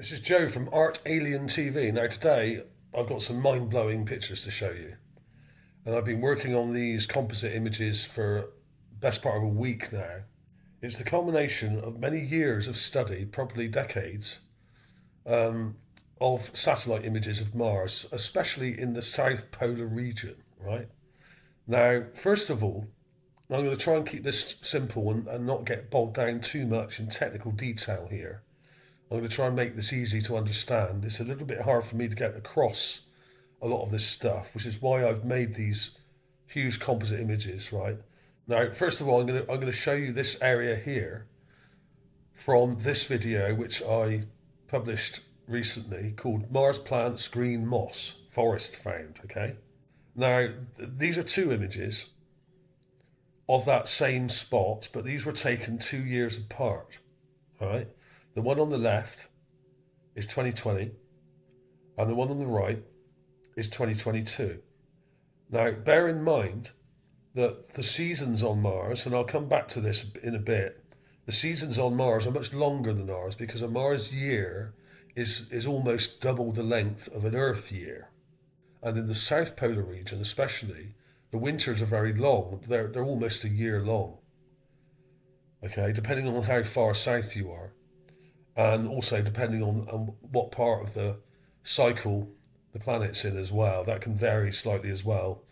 This is Joe from ArtAlienTV. Now today I've got some mind-blowing pictures to show you. And I've been working on these composite images for best part of a week now. It's the culmination of many years of study, probably decades, of satellite images of Mars, especially in the South Polar region, right? Now, first of all, I'm going to try and keep this simple and not get bogged down too much in technical detail here. I'm going to try and make this easy to understand. It's a little bit hard for me to get across a lot of this stuff, which is why I've made these huge composite images, right? Now, first of all, I'm going to show you this area here from this video, which I published recently, called Mars Plants Green Moss Forest Found, okay? Now, these are two images of that same spot, but these were taken 2 years apart, all right? The one on the left is 2020, and the one on the right is 2022. Now, bear in mind that the seasons on Mars, and I'll come back to this in a bit, the seasons on Mars are much longer than ours because a Mars year is almost double the length of an Earth year. And in the South Polar region especially, the winters are very long. They're almost a year long, okay, depending on how far south you are. And also depending on what part of the cycle the planet's in as well. That can vary slightly as well.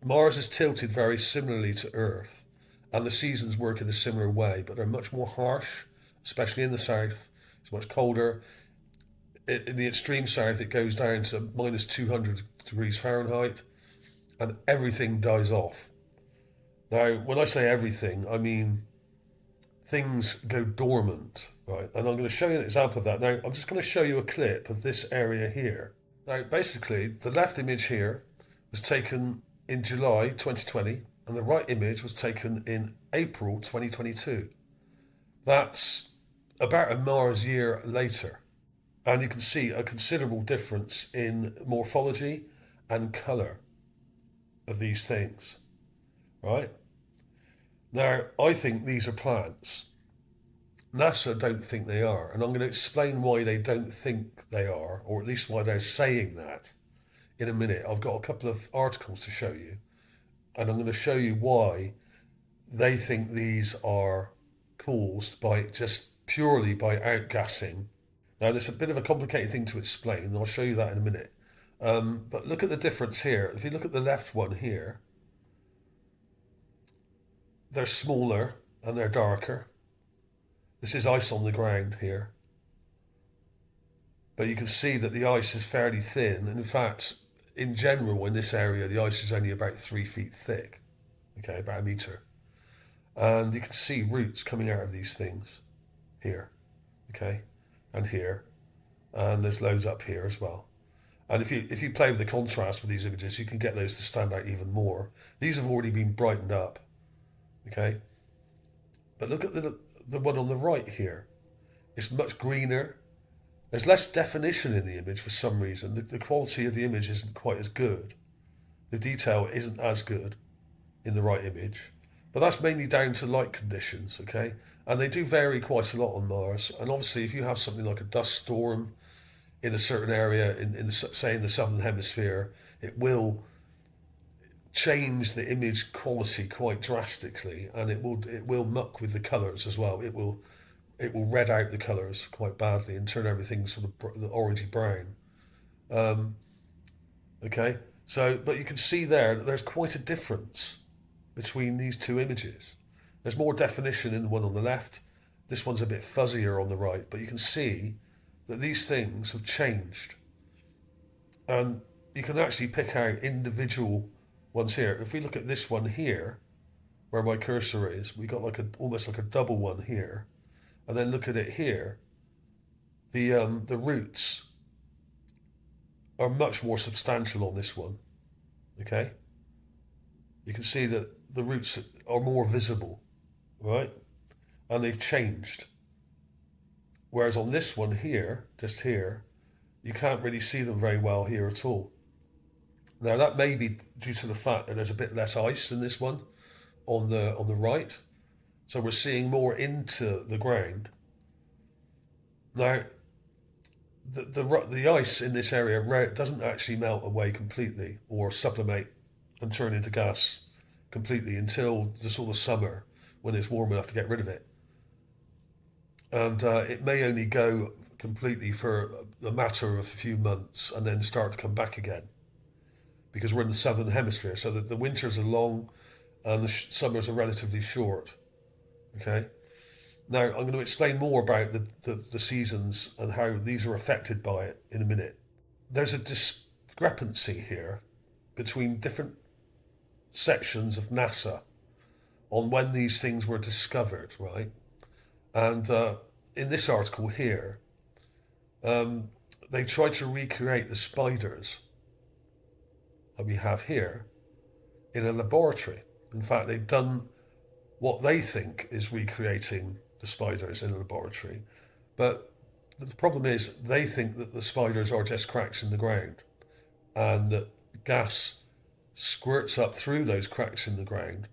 Mars is tilted very similarly to Earth, and the seasons work in a similar way, but they're much more harsh, especially in the south. It's much colder. In the extreme south, it goes down to minus 200 degrees Fahrenheit, and everything dies off. Now, when I say everything, I mean things go dormant, right? And I'm going to show you an example of that. Now, I'm just going to show you a clip of this area here. Now, basically, the left image here was taken in July 2020, and the right image was taken in April 2022. That's about a Mars year later. And you can see a considerable difference in morphology and colour of these things, right? Now, I think these are plants. NASA don't think they are, and I'm going to explain why they don't think they are, or at least why they're saying that in a minute. I've got a couple of articles to show you, and I'm going to show you why they think these are caused by just purely by outgassing. Now, there's a bit of a complicated thing to explain, and I'll show you that in a minute. But look at the difference here. If you look at the left one here, they're smaller and they're darker. This is ice on the ground here. But you can see that the ice is fairly thin. And in fact, in general, in this area, the ice is only about 3 feet thick. Okay, about a meter. And you can see roots coming out of these things here. Okay, and here. And there's loads up here as well. And if you play with the contrast with these images, you can get those to stand out even more. These have already been brightened up. Okay, but look at the one on the right here. It's much greener. There's less definition in the image for some reason. The quality of the image isn't quite as good. The detail isn't as good in the right image. But that's mainly down to light conditions, okay? And they do vary quite a lot on Mars. And obviously, if you have something like a dust storm in a certain area, say in the southern hemisphere, it will change the image quality quite drastically, and it will muck with the colours as well. It will red out the colours quite badly and turn everything sort of orangey brown. Okay, so but you can see there that there's quite a difference between these two images. There's more definition in the one on the left. This one's a bit fuzzier on the right, but you can see that these things have changed, and you can actually pick out individual ones here. If we look at this one here, where my cursor is, we got like almost like a double one here, and then look at it here. The roots are much more substantial on this one. Okay, you can see that the roots are more visible, right, and they've changed. Whereas on this one here, just here, you can't really see them very well here at all. Now that may be due to the fact that there's a bit less ice in this one on the right. So we're seeing more into the ground. Now, the ice in this area doesn't actually melt away completely or sublimate and turn into gas completely until the sort of summer when it's warm enough to get rid of it. And it may only go completely for a matter of a few months and then start to come back again because we're in the southern hemisphere, so that the winters are long and the summers are relatively short. Okay. Now, I'm going to explain more about the seasons and how these are affected by it in a minute. There's a discrepancy here between different sections of NASA on when these things were discovered, right? And in this article here, they tried to recreate the spiders that we have here in a laboratory. In fact, they've done what they think is recreating the spiders in a laboratory. But the problem is they think that the spiders are just cracks in the ground and that gas squirts up through those cracks in the ground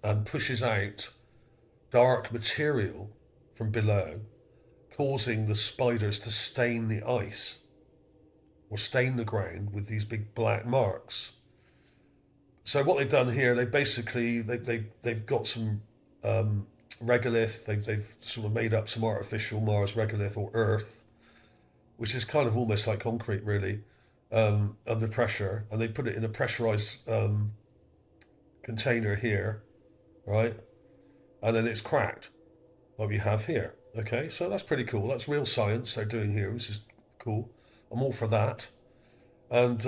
and pushes out dark material from below, causing the spiders to stain the ice or stain the ground with these big black marks. So what they've done here, they've got some regolith. They've sort of made up some artificial Mars regolith or Earth, which is kind of almost like concrete, really, under pressure, and they put it in a pressurized container here, right? And then it's cracked, like we have here. Okay, so that's pretty cool. That's real science they're doing here, which is cool. I'm all for that, and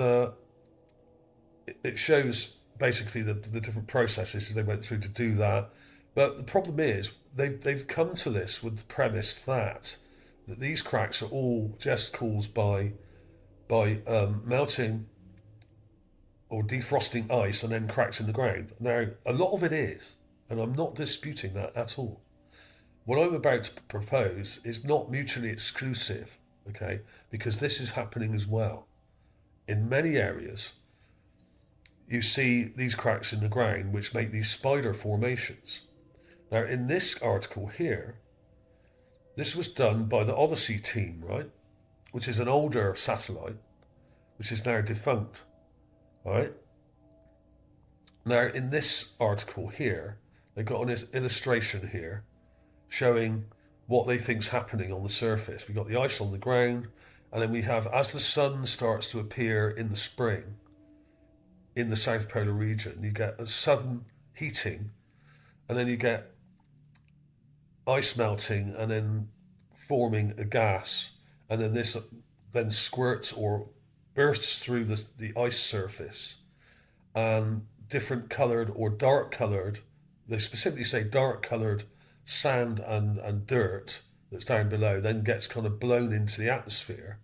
it shows basically the different processes they went through to do that. But the problem is they've come to this with the premise that these cracks are all just caused by melting or defrosting ice and then cracks in the ground. Now, a lot of it is, and I'm not disputing that at all. What I'm about to propose is not mutually exclusive, okay? Because this is happening as well. In many areas, you see these cracks in the ground which make these spider formations. Now, in this article here, this was done by the Odyssey team, right? Which is an older satellite, which is now defunct, right? Now, in this article here, they've got an illustration here showing what they think's happening on the surface. We've got the ice on the ground, and then we have, as the sun starts to appear in the spring, in the South Polar region, you get a sudden heating, and then you get ice melting and then forming a gas, and then this then squirts or bursts through the ice surface, and different coloured or dark coloured, they specifically say dark coloured sand and dirt that's down below then gets kind of blown into the atmosphere,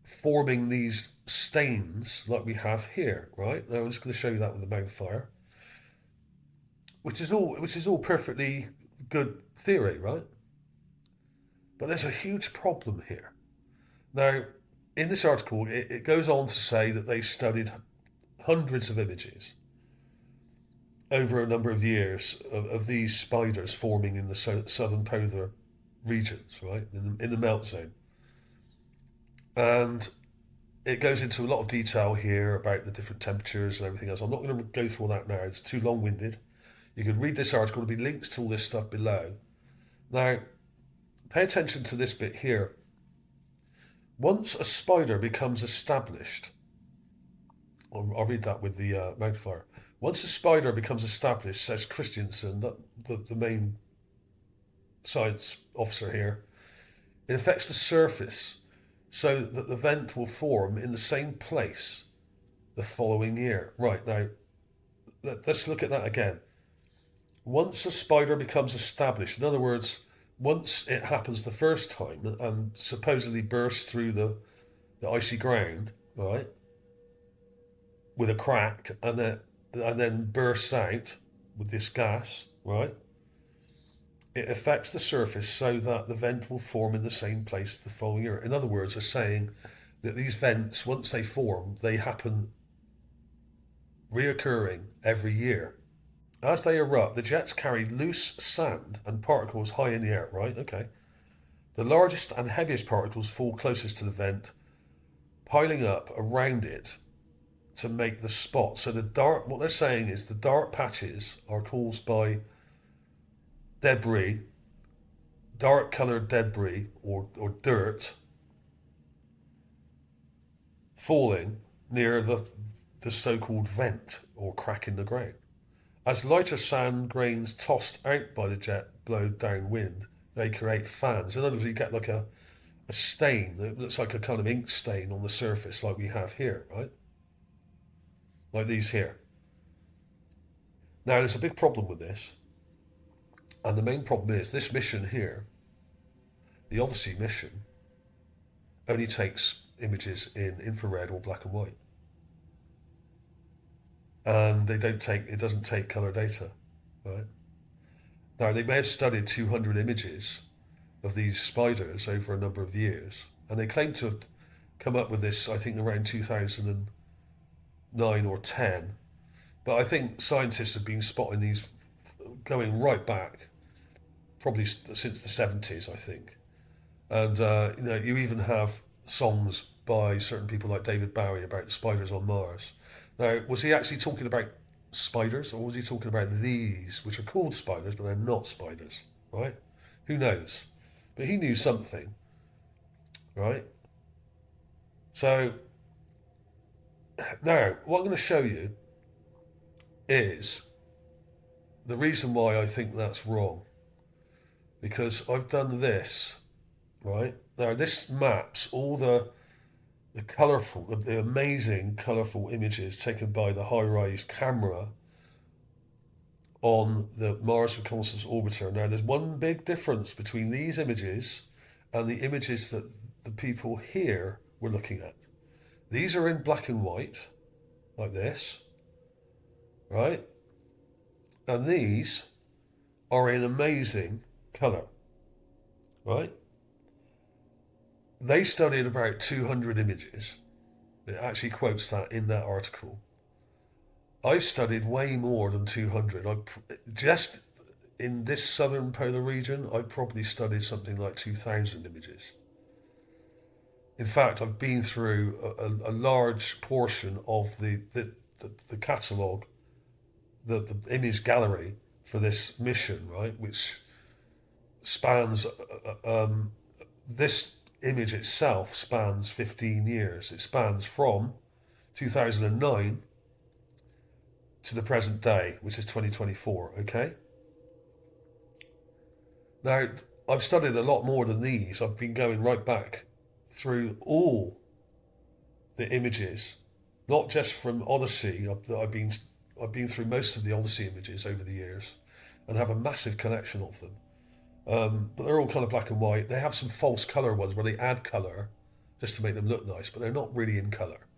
forming these stains like we have here, right? Now I'm just going to show you that with the magnifier, which is all perfectly good theory, right? But there's a huge problem here. Now, in this article, it goes on to say that they studied hundreds of images over a number of years of these spiders forming in the southern polar regions, right, in the melt zone. And it goes into a lot of detail here about the different temperatures and everything else. I'm not going to go through all that now. It's too long-winded. You can read this article. There'll be links to all this stuff below. Now, pay attention to this bit here. Once a spider becomes established, I'll read that with the magnifier. Once a spider becomes established, says Christensen, the main science officer here, it affects the surface so that the vent will form in the same place the following year. Right, now, let's look at that again. Once a spider becomes established, in other words, once it happens the first time and supposedly bursts through the icy ground, right, with a crack, and then bursts out with this gas, right, it affects the surface so that the vent will form in the same place the following year. In other words, they're saying that these vents, once they form, they happen reoccurring every year. As they erupt, the jets carry loose sand and particles high in the air, right? Okay. The largest and heaviest particles fall closest to the vent, piling up around it to make the spot. So the dark, what they're saying is the dark patches are caused by debris, dark coloured debris or dirt falling near the so-called vent or crack in the ground. As lighter sand grains tossed out by the jet blow downwind, they create fans. In other words, you get like a stain that looks like a kind of ink stain on the surface like we have here, right? Like these here. Now, there's a big problem with this. And the main problem is this mission here, the Odyssey mission, only takes images in infrared or black and white. And it doesn't take color data, right? Now, they may have studied 200 images of these spiders over a number of years, and they claim to have come up with this, I think, around 2009 or 10. But I think scientists have been spotting these going right back, probably since the 70s, I think. And you even have songs by certain people like David Bowie about the spiders on Mars. Now, was he actually talking about spiders, or was he talking about these, which are called spiders, but they're not spiders, right? Who knows? But he knew something, right? So, now, what I'm going to show you is the reason why I think that's wrong. Because I've done this, right? Now, this maps all the colourful, the amazing colourful images taken by the HiRISE camera on the Mars Reconnaissance Orbiter. Now, there's one big difference between these images and the images that the people here were looking at. These are in black and white, like this, right? And these are in amazing colour, right? They studied about 200 images. It actually quotes that in that article. I've studied way more than 200. Just in this southern polar region, I've probably studied something like 2,000 images. In fact, I've been through a large portion of the catalogue, the image gallery for this mission, right, which spans, this image itself spans 15 years. It spans from 2009 to the present day, which is 2024, okay? Now, I've studied a lot more than these. I've been going right back through all the images, not just from Odyssey. I've been through most of the Odyssey images over the years and have a massive collection of them. But they're all kind of black and white. They have some false colour ones where they add colour just to make them look nice, but they're not really in colour.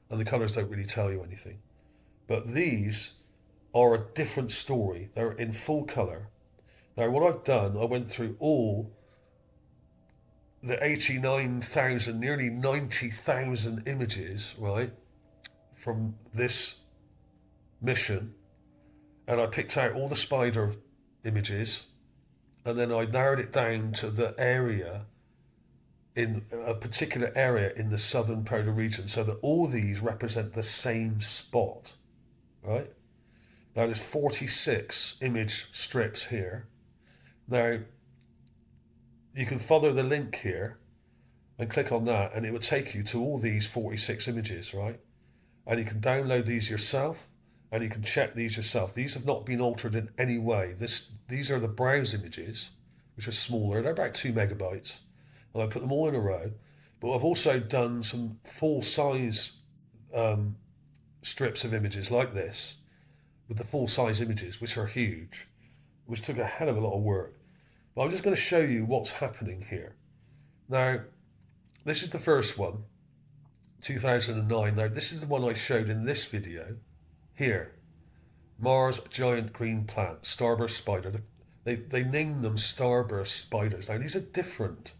And the colours don't really tell you anything. But these are a different story. They're in full colour. Now, what I've done, I went through all the 89,000, nearly 90,000 images, right, from this mission. And I picked out all the spider images. And then I narrowed it down to the area, in a particular area in the southern polar region, so that all these represent the same spot, right? Now there's 46 image strips here. Now, you can follow the link here and click on that, and it would take you to all these 46 images, right? And you can download these yourself, and you can check these yourself. These have not been altered in any way. These are the browse images, which are smaller. They're about 2 megabytes. And I put them all in a row. But I've also done some full-size strips of images like this, with the full-size images, which are huge, which took a hell of a lot of work. But I'm just going to show you what's happening here. Now, this is the first one, 2009. Now, this is the one I showed in this video. Here, Mars giant green plant, Starburst spider. They named them Starburst spiders. Now, these are different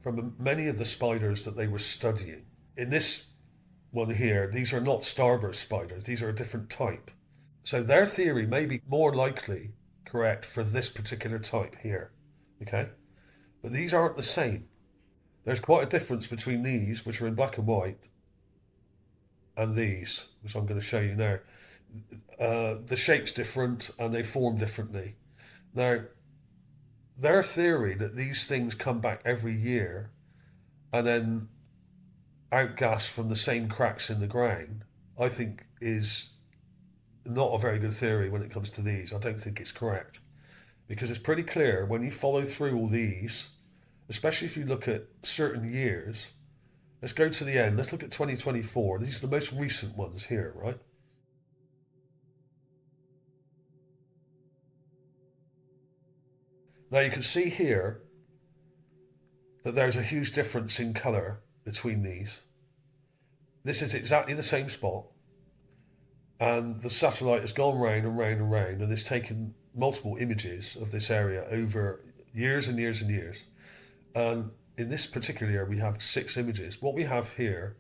from many of the spiders that they were studying. In this one here, these are not Starburst spiders. These are a different type. So their theory may be more likely correct for this particular type here. Okay? But these aren't the same. There's quite a difference between these, which are in black and white, and these, which I'm going to show you now. The shape's different and they form differently. Now, their theory that these things come back every year and then outgas from the same cracks in the ground, I think is not a very good theory when it comes to these. I don't think it's correct because it's pretty clear when you follow through all these, especially if you look at certain years. Let's go to the end. Let's look at 2024. These are the most recent ones here, right? Now you can see here that there's a huge difference in colour between these. This is exactly the same spot, and the satellite has gone round and round and round, and it's taken multiple images of this area over years and years and years. And in this particular year, we have 6 images. What we have here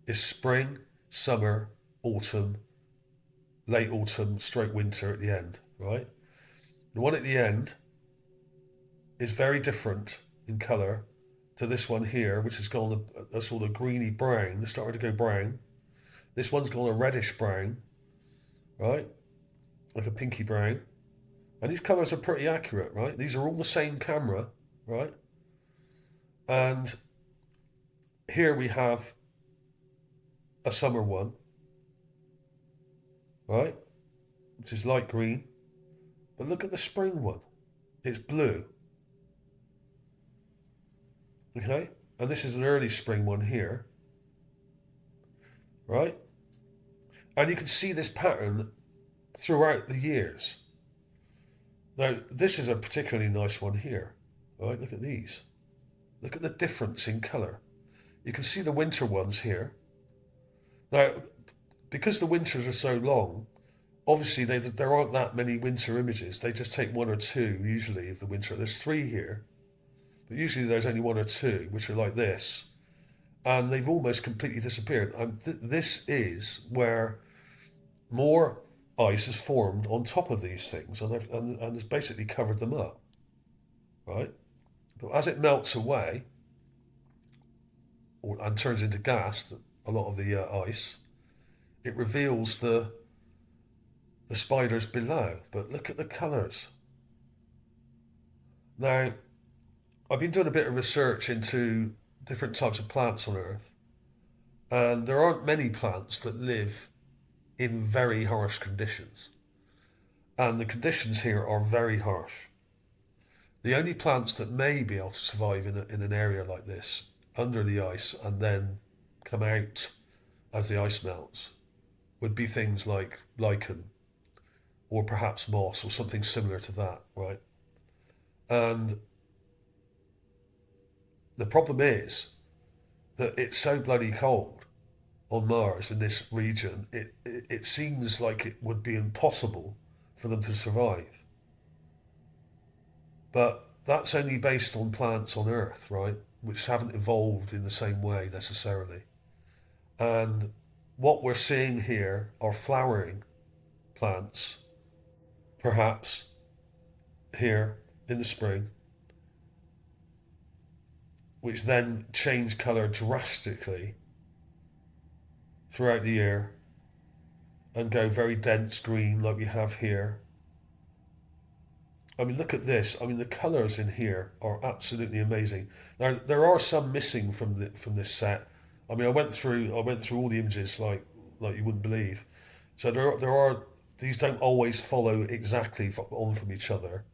is spring, summer, autumn, late autumn, stroke winter at the end, right? The one at the end is very different in colour to this one here, which has gone a sort of greeny brown. It's starting to go brown. This one's gone a reddish brown, right? Like a pinky brown. And these colours are pretty accurate, right? These are all the same camera, right? And here we have a summer one, right? Which is light green. But look at the spring one. It's blue. Okay? And this is an early spring one here. Right? And you can see this pattern throughout the years. Now, this is a particularly nice one here. Right? Look at these. Look at the difference in colour. You can see the winter ones here. Now, because the winters are so long, obviously there aren't that many winter images. They just take 1 or 2 usually of the winter. There's 3 here. But usually there's only 1 or 2, which are like this. And they've almost completely disappeared. And this is where more ice has formed on top of these things and has basically covered them up. Right? But as it melts away and turns into gas, a lot of the ice, it reveals the spiders below. But look at the colours. Now, I've been doing a bit of research into different types of plants on Earth, and there aren't many plants that live in very harsh conditions. And the conditions here are very harsh. The only plants that may be able to survive in an area like this, under the ice, and then come out as the ice melts, would be things like lichen, or perhaps moss, or something similar to that, right? And the problem is that it's so bloody cold on Mars in this region, it seems like it would be impossible for them to survive. But that's only based on plants on Earth, right? Which haven't evolved in the same way necessarily. And what we're seeing here are flowering plants, perhaps here in the spring, which then change colour drastically throughout the year and go very dense green like we have here. I mean, look at this. I mean, the colours in here are absolutely amazing. Now, there are some missing from this set. I mean, I went through all the images like you wouldn't believe. So there are these don't always follow exactly on from each other.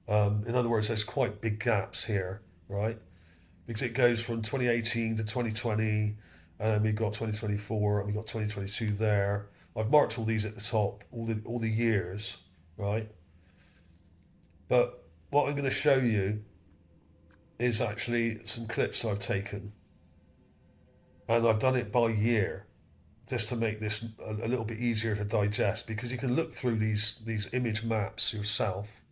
In other words, there's quite big gaps here, right? Because it goes from 2018 to 2020, and then we've got 2024, and we've got 2022 there. I've marked all these at the top, all the years, right? But what I'm going to show you is actually some clips I've taken, and I've done it by year, just to make this a little bit easier to digest, because you can look through these image maps yourself,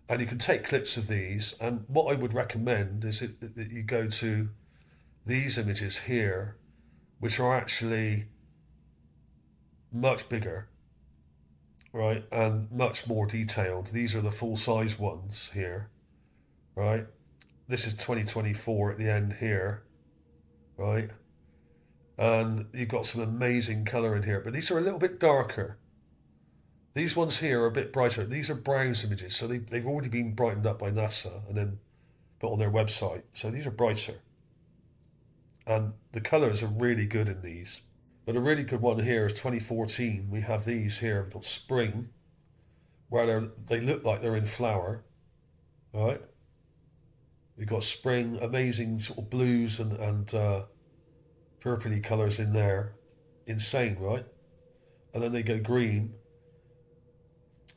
and you can take clips of these. And what I would recommend is that you go to these images here, which are actually much bigger, right, and much more detailed. These are the full size ones here, right? this is 2024 at the end here, right? And you've got some amazing colour in here, but these are a little bit darker. These ones here are a bit brighter. These are browse images, so they've already been brightened up by NASA and then put on their website. So these are brighter. And the colours are really good in these. But a really good one here is 2014. We have these here. We've got spring, where they look like they're in flower, right? We've got spring, amazing sort of blues and purpley colours in there. Insane, right? And then they go green,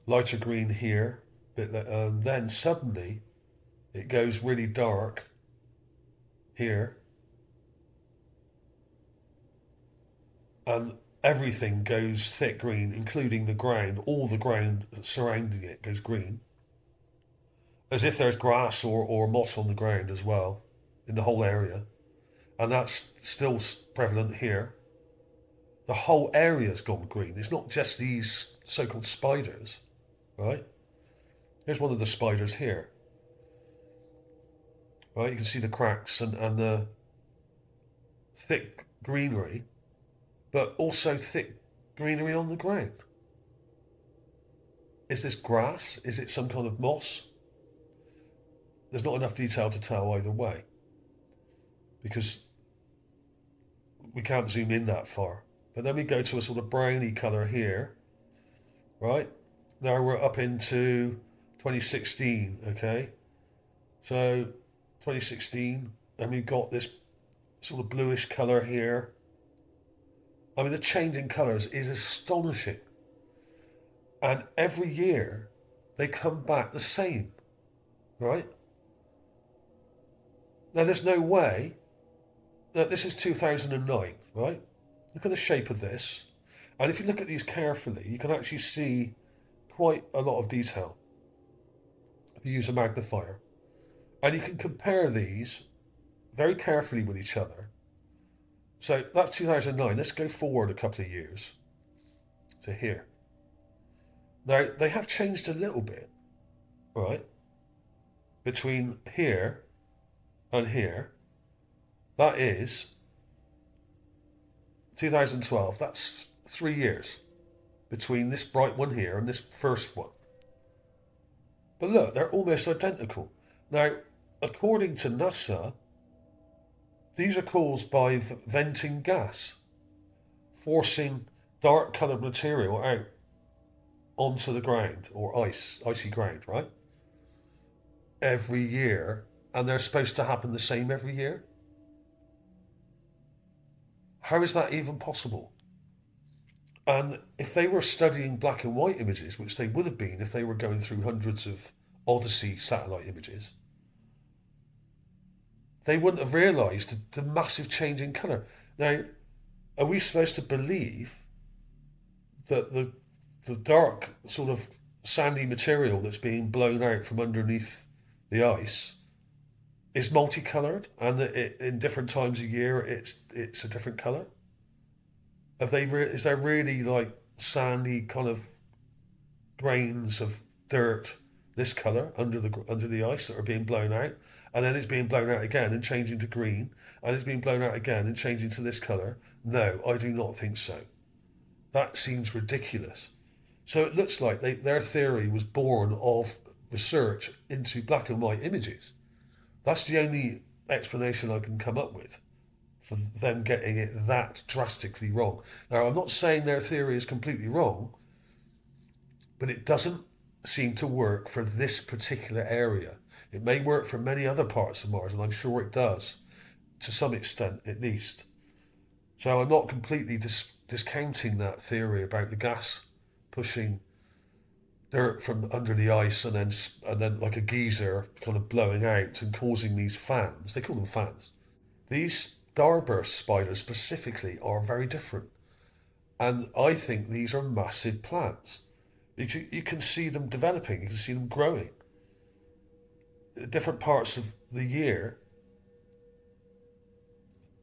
lighter green here, and then suddenly it goes really dark here, and everything goes thick green, including the ground. All the ground surrounding it goes green, as if there's grass or moss on the ground as well in the whole area. And that's still prevalent here. The whole area's gone green. It's not just these so-called spiders, right? Here's one of the spiders here. Right, you can see the cracks and the thick greenery, but also thick greenery on the ground. Is this grass? Is it some kind of moss? There's not enough detail to tell either way, because we can't zoom in that far. But then we go to a sort of browny colour here, right? Now we're up into 2016, okay? So 2016, and we've got this sort of bluish colour here. I mean, the change in colours is astonishing. And every year, they come back the same, right? Now, there's no way that this is 2009, right? Look at the shape of this. And if you look at these carefully, you can actually see quite a lot of detail if you use a magnifier. And you can compare these very carefully with each other. So that's 2009. Let's go forward a couple of years to here. Now, they have changed a little bit, right? Between here and here. That is 2012. That's 3 years between this bright one here and this first one. But look, they're almost identical. Now, according to NASA, these are caused by venting gas, forcing dark coloured material out onto the ground, or icy ground, right? Every year, and they're supposed to happen the same every year. How is that even possible? And if they were studying black and white images, which they would have been if they were going through hundreds of Odyssey satellite images, they wouldn't have realised the massive change in colour. Now, are we supposed to believe that the dark sort of sandy material that's being blown out from underneath the ice is multicoloured, and that in different times of year it's a different colour? Is there really like sandy kind of grains of dirt this colour under the ice that are being blown out, and then it's being blown out again and changing to green, and it's being blown out again and changing to this colour? No, I do not think so. That seems ridiculous. So it looks like their theory was born of research into black and white images. That's the only explanation I can come up with for them getting it that drastically wrong. Now, I'm not saying their theory is completely wrong, but it doesn't seem to work for this particular area. It may work for many other parts of Mars, and I'm sure it does, to some extent at least. So I'm not completely discounting that theory about the gas pushing dirt from under the ice and then like a geyser kind of blowing out and causing these fans. They call them fans. These Starburst spiders specifically are very different. And I think these are massive plants. You can see them developing, you can see them growing. At different parts of the year,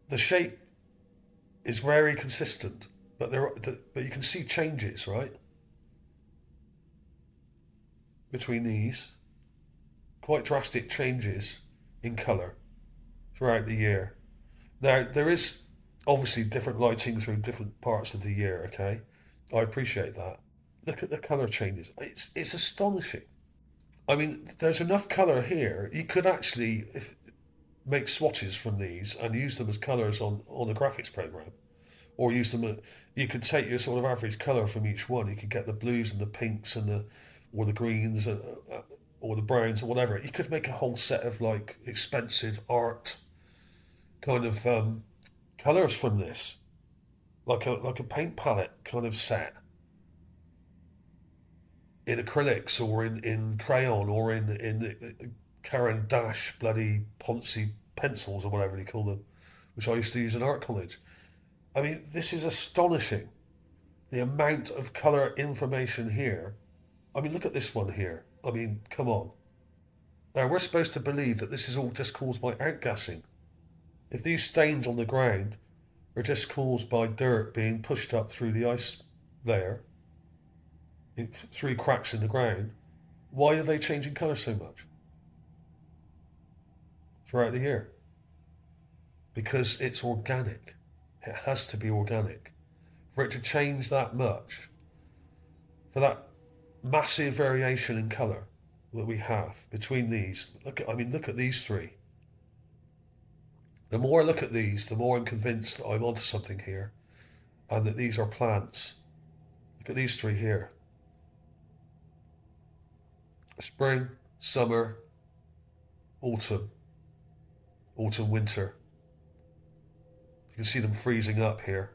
the shape is very consistent, but you can see changes, right? Between these, quite drastic changes in colour throughout the year. Now, there is obviously different lighting through different parts of the year, okay? I appreciate that. Look at the colour changes. It's astonishing. I mean, there's enough colour here. You could actually make swatches from these and use them as colours on the graphics program. Or use them, you could take your sort of average colour from each one. You could get the blues and the pinks and or the greens or the browns or whatever. You could make a whole set of like expensive art kind of colours from this, like a paint palette kind of set in acrylics or in crayon or in Caran d'Ache bloody Ponzi pencils or whatever they call them, which I used to use in art college. I mean, this is astonishing. The amount of colour information here. I mean, look at this one here. I mean, come on. Now, we're supposed to believe that this is all just caused by outgassing. If these stains on the ground are just caused by dirt being pushed up through the ice layer, through cracks in the ground, why are they changing colour so much throughout the year? Because it's organic. It has to be organic. For it to change that much, for that massive variation in colour that we have between these, look at these three. The more I look at these, the more I'm convinced that I'm onto something here and that these are plants. Look at these three here. Spring, summer, autumn, winter. You can see them freezing up here.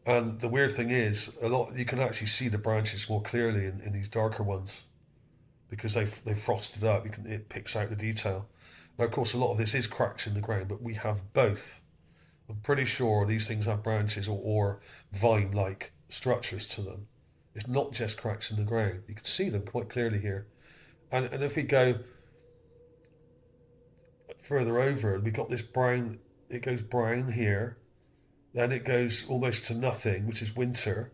And the weird thing is, you can actually see the branches more clearly in these darker ones because they've frosted up. It picks out the detail. Now, of course, a lot of this is cracks in the ground, but we have both. I'm pretty sure these things have branches or vine-like structures to them. It's not just cracks in the ground. You can see them quite clearly here. And if we go further over, we got this brown, it goes brown here. Then it goes almost to nothing, which is winter,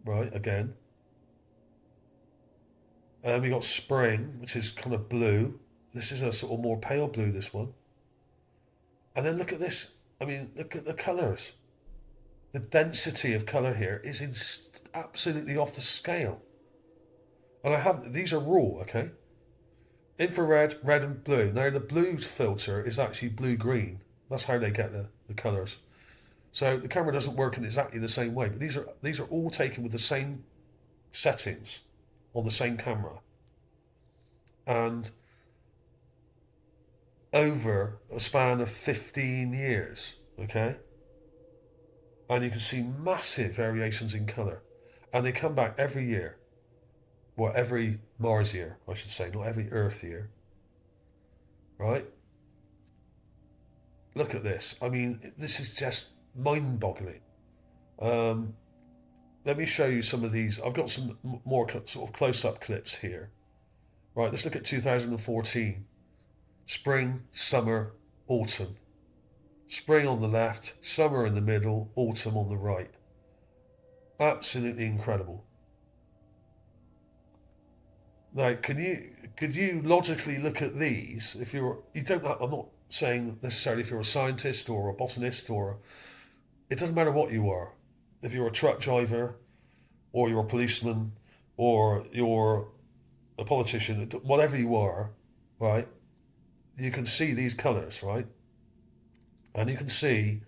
right, again. And then we got spring, which is kind of blue. This is a sort of more pale blue, this one. And then look at this. I mean, look at the colours. The density of colour here is absolutely off the scale. And these are raw, okay? Infrared, red and blue. Now the blue filter is actually blue-green. That's how they get the colours. So the camera doesn't work in exactly the same way, but these are all taken with the same settings on the same camera. And over a span of 15 years, okay? And you can see massive variations in colour. And they come back every year. Well, every Mars year, I should say, not every Earth year. Right? Look at this. I mean, this is just mind-boggling. Let me show you some of these. I've got some more sort of close-up clips here. Right, let's look at 2014. Spring, summer, autumn. Spring on the left, summer in the middle, autumn on the right. Absolutely incredible. Now, could you logically look at these if you don't have, I'm not saying necessarily if you're a scientist or a botanist it doesn't matter what you are. If you're a truck driver or you're a policeman or you're a politician, whatever you are, right? You can see these colours, right? And you can see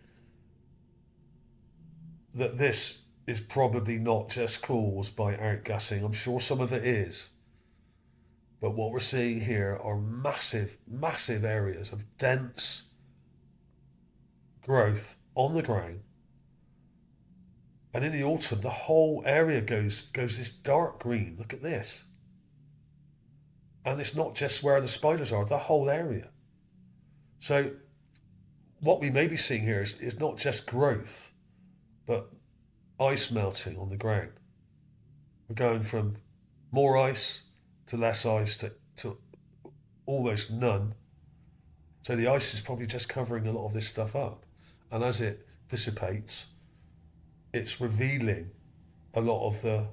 that this is probably not just caused by outgassing. I'm sure some of it is. But what we're seeing here are massive, massive areas of dense growth on the ground. And in the autumn, the whole area goes this dark green. Look at this. And it's not just where the spiders are, the whole area. So what we may be seeing here is not just growth, but ice melting on the ground. We're going from more ice to less ice to almost none. So the ice is probably just covering a lot of this stuff up. And as it dissipates, it's revealing a lot of the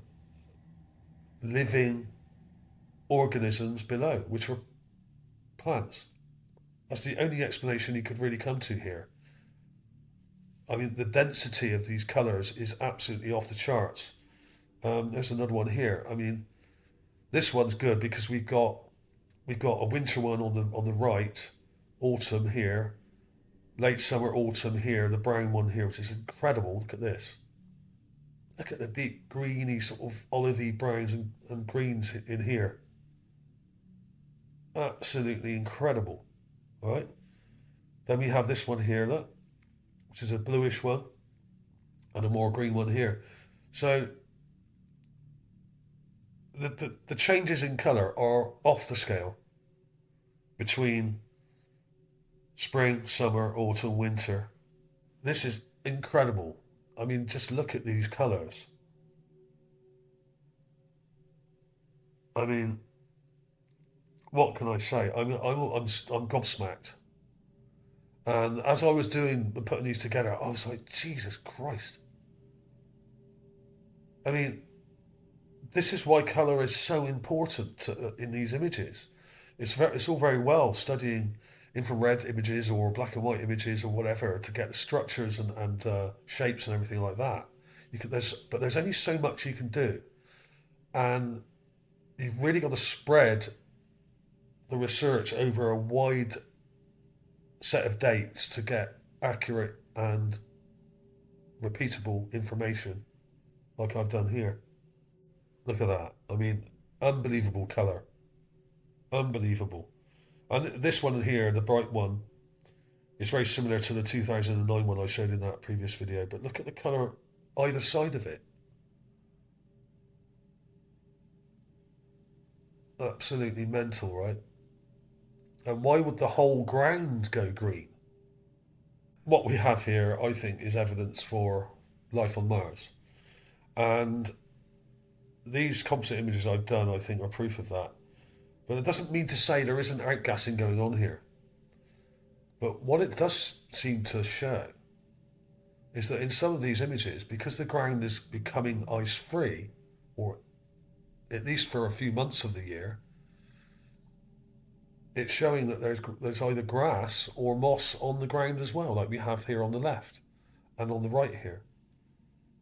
living organisms below, which are plants. That's the only explanation you could really come to here. I mean, the density of these colours is absolutely off the charts. There's another one here. I mean, this one's good because we've got a winter one on the right, autumn here, late summer, autumn here, the brown one here, which is incredible. Look at this. Look at the deep greeny sort of olivey browns and greens in here. Absolutely incredible. All right. Then we have this one here, look, which is a bluish one, and a more green one here. So the changes in colour are off the scale between spring, summer, autumn, winter. This is incredible. I mean, just look at these colours. I mean, what can I say? I'm gobsmacked. And as I was putting these together, I was like, Jesus Christ. I mean, this is why colour is so important in these images. It's all very well studying infrared images or black and white images or whatever to get the structures and shapes and everything like that. But there's only so much you can do, and you've really got to spread the research over a wide set of dates to get accurate and repeatable information, like I've done here. Look at that. I mean, unbelievable colour. Unbelievable. And this one here, the bright one, is very similar to the 2009 one I showed in that previous video. But look at the colour either side of it. Absolutely mental, right? And why would the whole ground go green? What we have here, I think, is evidence for life on Mars. And these composite images I've done, I think, are proof of that. But it doesn't mean to say there isn't outgassing going on here. But what it does seem to show is that in some of these images, because the ground is becoming ice-free, or at least for a few months of the year, it's showing that there's either grass or moss on the ground as well, like we have here on the left and on the right here.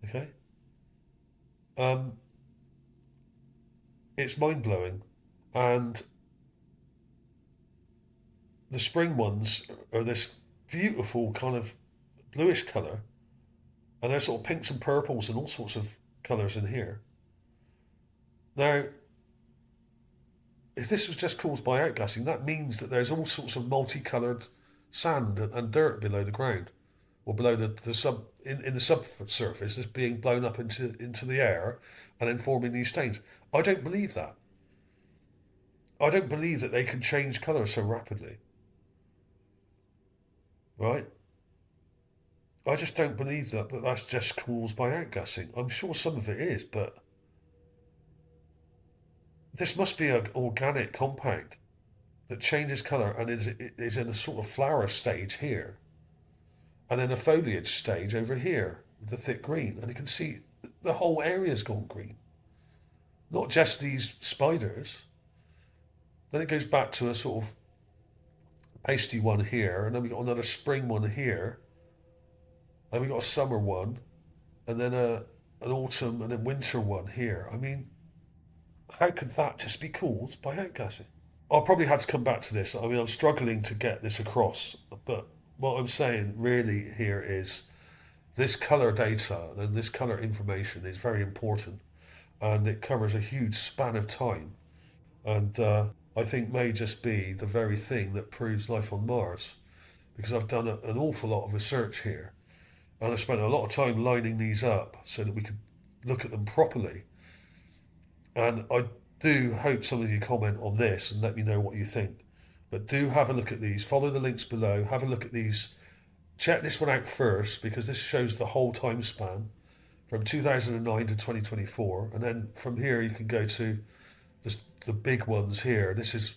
Okay? It's mind-blowing. And the spring ones are this beautiful kind of bluish colour, and there's sort of pinks and purples and all sorts of colours in here. Now, if this was just caused by outgassing, that means that there's all sorts of multicoloured sand and dirt below the ground, or below in the subsurface that's being blown up into the air and then forming these stains. I don't believe that. I don't believe that they can change colour so rapidly. Right? I just don't believe that's just caused by outgassing. I'm sure some of it is, but this must be an organic compound that changes colour and is in a sort of flower stage here, and then a foliage stage over here with the thick green. And you can see the whole area's gone green. Not just these spiders. Then it goes back to a sort of pasty one here, and then we got another spring one here, and we got a summer one, and then an autumn and a winter one here. I mean, how could that just be caused by outgassing? I'll probably have to come back to this. I mean, I'm struggling to get this across, but what I'm saying really here is this colour data and this colour information is very important, and it covers a huge span of time, and I think may just be the very thing that proves life on Mars, because I've done an awful lot of research here, and I spent a lot of time lining these up so that we could look at them properly. And I do hope some of you comment on this and let me know what you think. But do have a look at these, follow the links below, have a look at these, check this one out first, because this shows the whole time span from 2009 to 2024, and then from here you can go to the big ones here. This is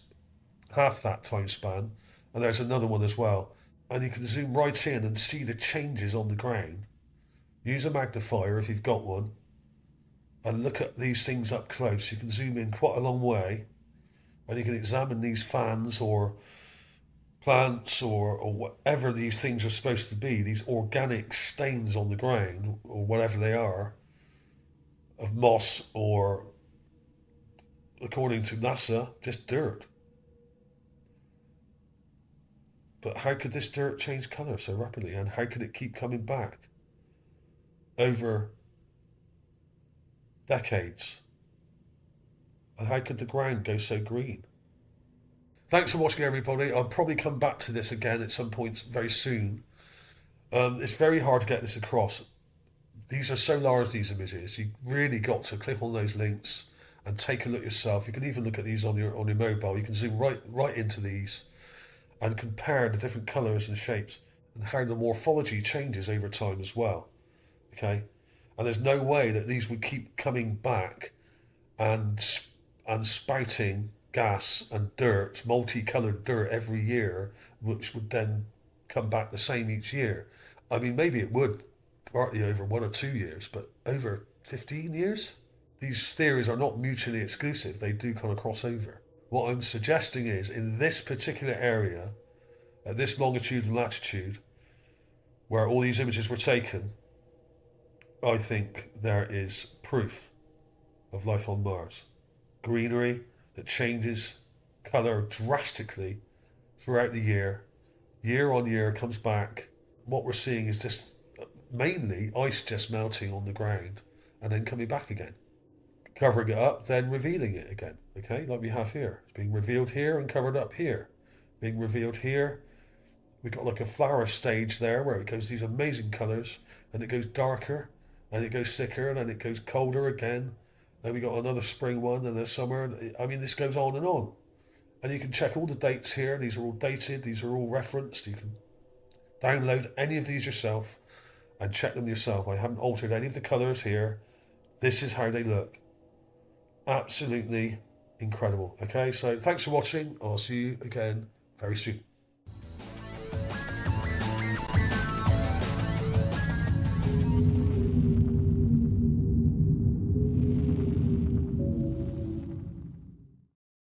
half that time span, and there's another one as well. And you can zoom right in and see the changes on the ground. Use a magnifier if you've got one, and look at these things up close. You can zoom in quite a long way, And you can examine these fans or plants or whatever these things are supposed to be, these organic stains on the ground or whatever they are, of moss or, according to NASA, just dirt. But how could this dirt change colour so rapidly, and how could it keep coming back over decades? And how could the ground go so green? Thanks for watching, everybody. I'll probably come back to this again at some point very soon. It's very hard to get this across. These are so large, these images. You really got to click on those links and take a look yourself. You can even look at these on your mobile. You can zoom right into these and compare the different colours and shapes and how the morphology changes over time as well. Okay, and there's no way that these would keep coming back and spouting gas and dirt, multicoloured dirt every year, which would then come back the same each year. I mean, maybe it would partly over 1 or 2 years, but over 15 years? These theories are not mutually exclusive, they do kind of cross over. What I'm suggesting is, in this particular area, at this longitude and latitude, where all these images were taken, I think there is proof of life on Mars. Greenery that changes colour drastically throughout the year on year, comes back. What we're seeing is just mainly ice just melting on the ground and then coming back again, covering it up, then revealing it again. Okay, like we have here. It's being revealed here and covered up here. Being revealed here. We've got like a flower stage there where it goes these amazing colours, and it goes darker, and it goes thicker, and then it goes colder again. Then we got another spring one and a summer. I mean, this goes on and on. And you can check all the dates here. These are all dated. These are all referenced. You can download any of these yourself and check them yourself. I haven't altered any of the colours here. This is how they look. Absolutely incredible. Okay, so thanks for watching. I'll see you again very soon.